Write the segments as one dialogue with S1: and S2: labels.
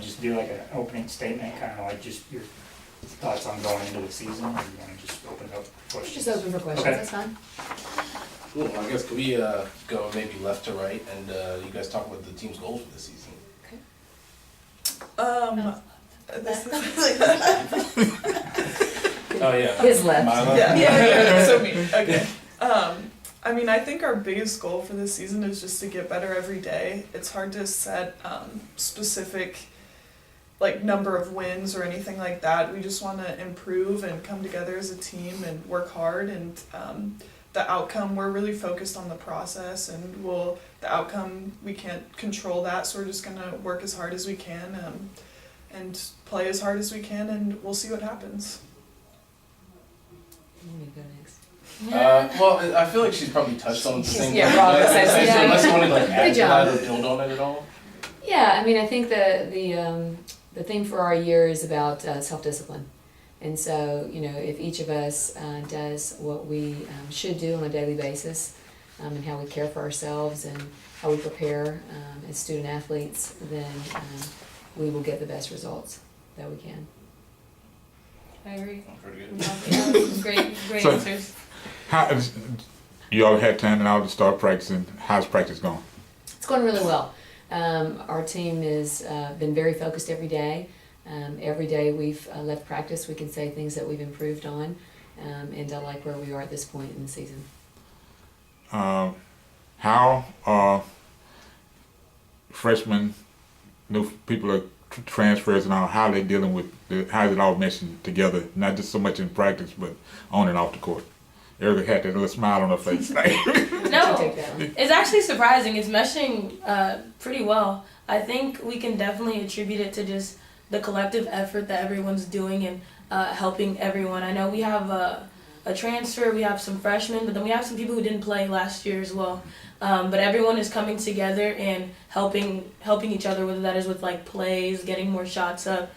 S1: to just do like an opening statement, kind of like just your thoughts on going into the season, or you want to just open it up for questions?
S2: Just open for questions,
S1: Okay.
S2: that's fine.
S3: Cool. I guess could we go maybe left to right and you guys talk about the team's goals for the season?
S4: This is
S3: Oh yeah.
S2: His left.
S3: My left.
S4: yeah, so me. Okay. I mean, I think our biggest goal for this season is just to get better every day. It's hard to set specific like number of wins or anything like that. We just want to improve and come together as a team and work hard, and the outcome, we're really focused on the process, and the outcome, we can't control that, so we're just gonna work as hard as we can and play as hard as we can, and we'll see what happens.
S2: Let me go next.
S3: Well, I feel like she's probably touched on the same
S2: Yeah,
S3: thing.
S2: Rob,
S3: So
S2: yeah.
S3: unless you want to like add
S2: Good
S3: to
S2: job.
S3: that or build on it at all.
S2: Yeah, I mean, I think the theme for our year is about self-discipline. And so, you know, if each of us does what we should do on a daily basis, and how we care for ourselves and how we prepare as student athletes, then we will get the best results that we can.
S5: I agree.
S3: Pretty good.
S5: Yeah, great
S6: So-
S5: answers.
S6: How you all had time now to start practicing? How's practice going?
S2: It's going really well. Our team has been very focused every day. Every day we've left practice, we can say things that we've improved on, and I like where we are at this point in the season.
S6: How freshmen, new people are transfers and all, how they dealing with how is it all meshing together, not just so much in practice but on and off the court? Erica had that little smile on her face.
S2: You
S5: No,
S2: take that one.
S5: it's actually surprising. It's meshing pretty well. I think we can definitely attribute it to just the collective effort that everyone's doing and helping everyone. I know we have a transfer, we have some freshmen, but then we have some people who didn't play last year as well. But everyone is coming together and helping each other, whether that is with like plays, getting more shots up,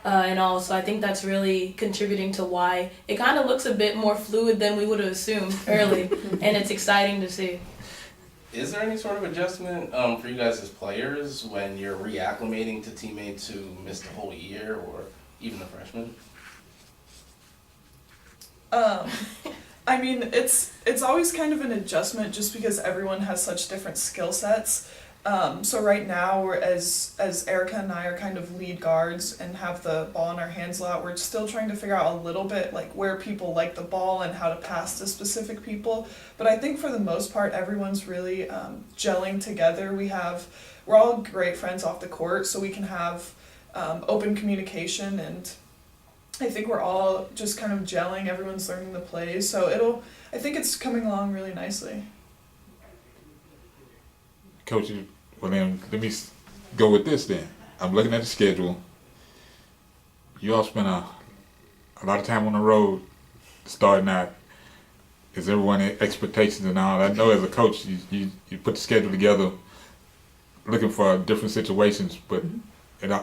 S5: and all. So I think that's really contributing to why it kind of looks a bit more fluid than we would have assumed early, and it's exciting to see.
S3: Is there any sort of adjustment for you guys as players when you're reacclimating to teammates who missed a whole year or even the freshmen?
S4: I mean, it's always kind of an adjustment just because everyone has such different skill sets. So right now, we're as Erica and I are kind of lead guards and have the ball in our hands a lot, we're still trying to figure out a little bit like where people like the ball and how to pass to specific people. But I think for the most part, everyone's really gelling together. We're all great friends off the court, so we can have open communication, and I think we're all just kind of gelling. Everyone's learning the plays, so I think it's coming along really nicely.
S6: Coach, well then let me go with this then. I'm looking at the schedule. You all spend a lot of time on the road starting out. Is everyone expectations and all? I know as a coach you put the schedule together looking for different situations, but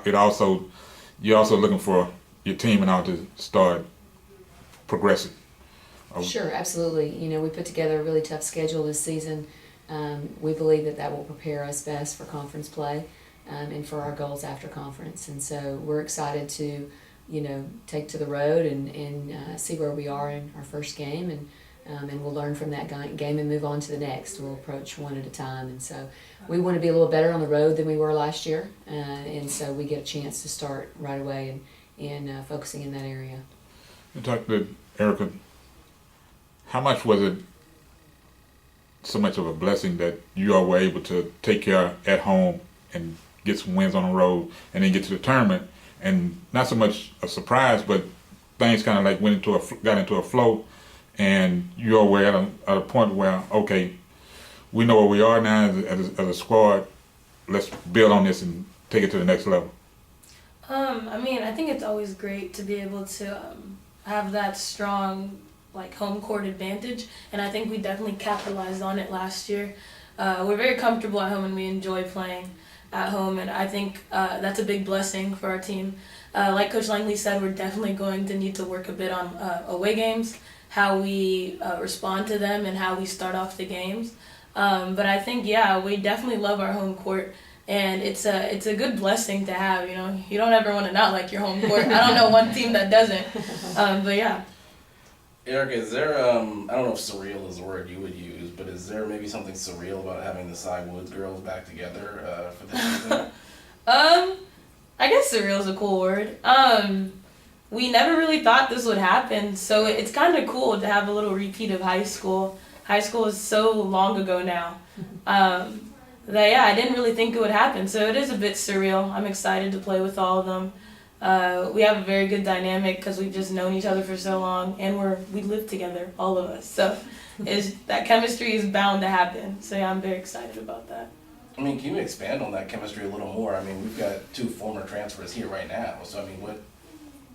S6: you're also looking for your team and all to start progressing.
S2: Sure, absolutely. You know, we put together a really tough schedule this season. We believe that will prepare us best for conference play and for our goals after conference. And so we're excited to, you know, take to the road and see where we are in our first game, and we'll learn from that game and move on to the next. We'll approach one at a time. And so we want to be a little better on the road than we were last year, and so we get a chance to start right away and focusing in that area.
S6: And talk to Erica. How much was it so much of a blessing that you all were able to take care at home and get some wins on the road and then get to the tournament, and not so much a surprise, but things kind of like got into a flow, and you all were at a point where, okay, we know where we are now as a squad, let's build on this and take it to the next level?
S5: I mean, I think it's always great to be able to have that strong like home court advantage, and I think we definitely capitalized on it last year. We're very comfortable at home and we enjoy playing at home, and I think that's a big blessing for our team. Like Coach Langley said, we're definitely going to need to work a bit on away games, how we respond to them and how we start off the games. But I think, yeah, we definitely love our home court. and it's a good blessing to have. You know, you don't ever want to not like your home court. I don't know one team that doesn't, but yeah.
S3: Erica, is there, I don't know if surreal is the word you would use, but is there maybe something surreal about having the Cy Woods girls back together for this season?
S5: I guess surreal is a cool word. We never really thought this would happen, so it's kind of cool to have a little repeat of high school. High school is so long ago now that, yeah, I didn't really think it would happen, so it is a bit surreal. I'm excited to play with all of them. We have a very good dynamic because we've just known each other for so long, and we live together, all of us. So that chemistry is bound to happen. So yeah, I'm very excited about that.
S3: I mean, can you expand on that chemistry a little more? I mean, we've got 2 former transfers here right now, so I mean,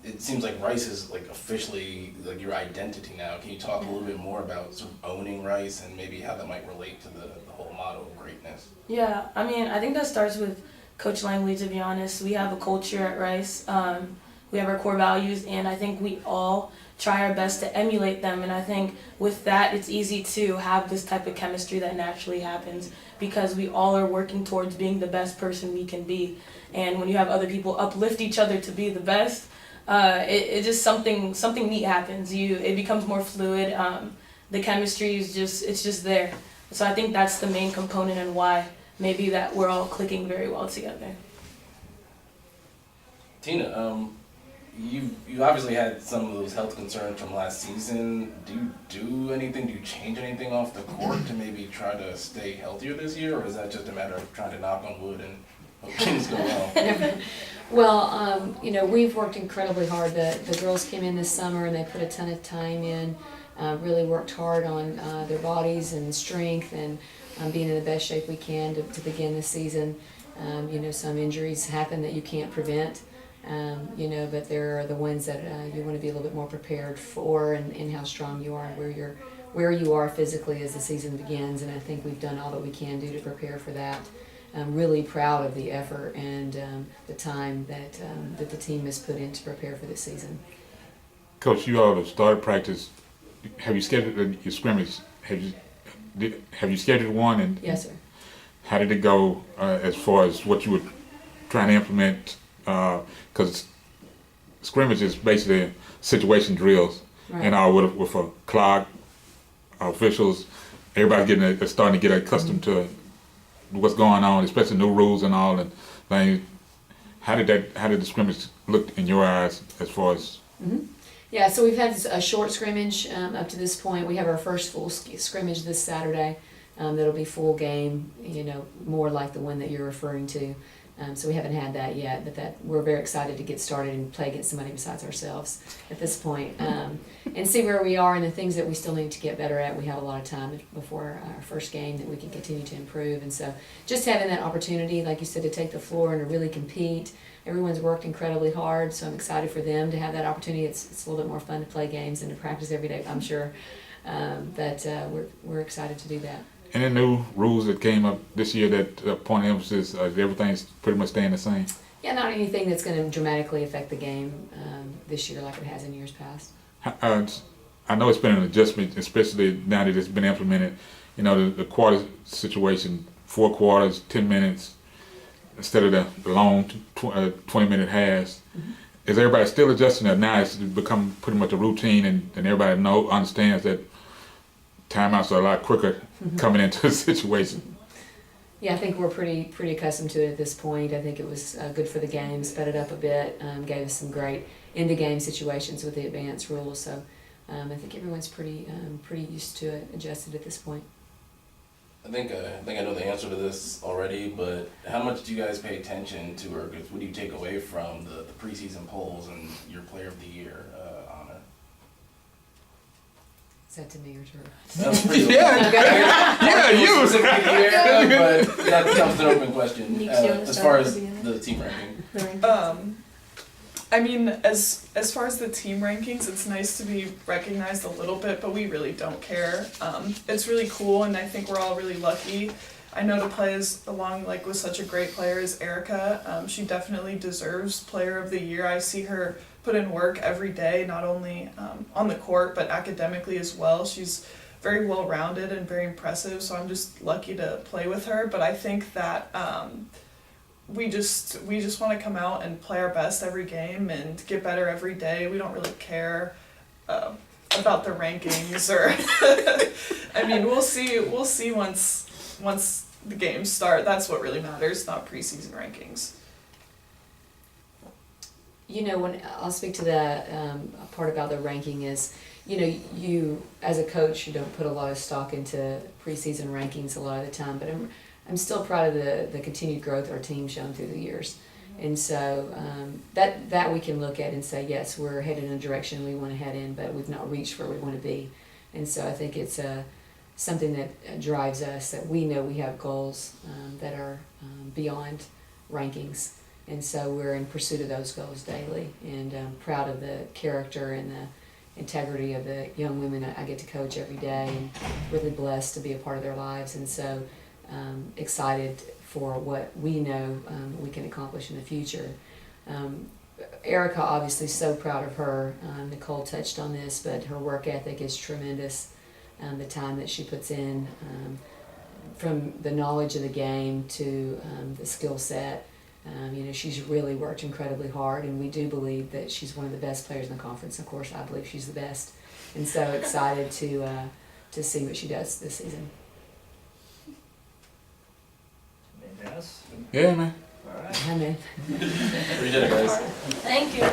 S3: it seems like Rice is like officially like your identity now. Can you talk a little bit more about sort of owning Rice and maybe how that might relate to the whole motto of greatness?
S5: Yeah, I mean, I think that starts with Coach Langley, to be honest. We have a culture at Rice. We have our core values, and I think we all try our best to emulate them. And I think with that, it's easy to have this type of chemistry that naturally happens because we all are working towards being the best person we can be. And when you have other people uplift each other to be the best, it just something neat happens. It becomes more fluid. The chemistry is just there. So I think that's the main component and why maybe that we're all clicking very well together.
S3: Tina, you obviously had some of those health concerns from last season. Do you do anything? Do you change anything off the court to maybe try to stay healthier this year, or is that just a matter of trying to knock on wood and hope things go well?
S2: Well, we've worked incredibly hard. The girls came in this summer and they put a ton of time in, really worked hard on their bodies and strength and being in the best shape we can to begin the season. Some injuries happen that you can't prevent, but there are the ones that you want to be a little bit more prepared for and how strong you are and where you are physically as the season begins. And I think we've done all that we can do to prepare for that. I'm really proud of the effort and the time that the team has put in to prepare for this season.
S6: Coach, you all have started practice. Have you scheduled your scrimmage? Have you scheduled one? And
S2: Yes, sir.
S6: how did it go as far as what you were trying to implement? Because scrimmage is basically situation drills,
S2: Right.
S6: and with a clock, officials, everybody's starting to get accustomed to what's going on, especially new rules and all. And things. How did the scrimmage look in your eyes as far as?
S2: Mm-hmm. Yeah, so we've had a short scrimmage up to this point. We have our first full scrimmage this Saturday. That'll be full game, more like the one that you're referring to. So we haven't had that yet, but we're very excited to get started and play against somebody besides ourselves at this point, and see where we are and the things that we still need to get better at. We have a lot of time before our first game that we can continue to improve, and so just having that opportunity, like you said, to take the floor and to really compete. Everyone's worked incredibly hard, so I'm excited for them to have that opportunity. It's a little bit more fun to play games and to practice every day, I'm sure, but we're excited to do that.
S6: Any new rules that came up this year that point emphasis, everything's pretty much staying the same?
S2: Yeah, not anything that's going to dramatically affect the game this year like it has in years past.
S6: I know it's been an adjustment, especially now that it's been implemented. The quarter situation, 4 quarters, 10 minutes, instead of the long 20-minute halves.
S2: Mm-hmm.
S6: Is everybody still adjusting, or now it's become pretty much a routine and everybody understands that timeouts are a lot quicker coming into the situation?
S2: Yeah, I think we're pretty accustomed to it at this point. I think it was good for the game, sped it up a bit, gave us some great end-of-game situations with the advanced rules. So I think everyone's pretty used to it, adjusted at this point.
S3: I think I know the answer to this already, but how much do you guys pay attention to, or what do you take away from the preseason polls and your Player of the Year honor?
S2: Is that to me or to her?
S3: That was pretty
S6: Yeah, you.
S3: specifically here, but that's an open question.
S5: Nick, do you wanna
S3: As
S5: start
S3: far
S5: with
S3: as
S5: the end?
S3: the team ranking.
S4: I mean, as far as the team rankings, it's nice to be recognized a little bit, but we really don't care. It's really cool, and I think we're all really lucky. I know to play along with such a great player as Erica. She definitely deserves Player of the Year. I see her put in work every day, not only on the court, but academically as well. She's very well-rounded and very impressive, so I'm just lucky to play with her. But I think that we just want to come out and play our best every game and get better every day. We don't really care about the rankings or I mean, we'll see once the games start. That's what really matters, not preseason rankings.
S2: You know, when I'll speak to the part about the ranking is, you know, you as a coach, you don't put a lot of stock into preseason rankings a lot of the time, but I'm still proud of the continued growth our team's shown through the years. And so that we can look at and say, yes, we're headed in a direction we want to head in, but we've not reached where we want to be. And so I think it's something that drives us, that we know we have goals that are beyond rankings. And so we're in pursuit of those goals daily, and I'm proud of the character and the integrity of the young women I get to coach every day, and really blessed to be a part of their lives. And so excited for what we know we can accomplish in the future. Erica, obviously so proud of her. Nicole touched on this, but her work ethic is tremendous. The time that she puts in, from the knowledge of the game to the skill set. You know, she's really worked incredibly hard, and we do believe that she's one of the best players in the conference. Of course, I believe she's the best, and so excited to see what she does this season.
S1: Anything else?
S6: Yeah, man.
S1: All right.
S2: Hi, man.
S3: Appreciate it, guys.
S5: Thank you.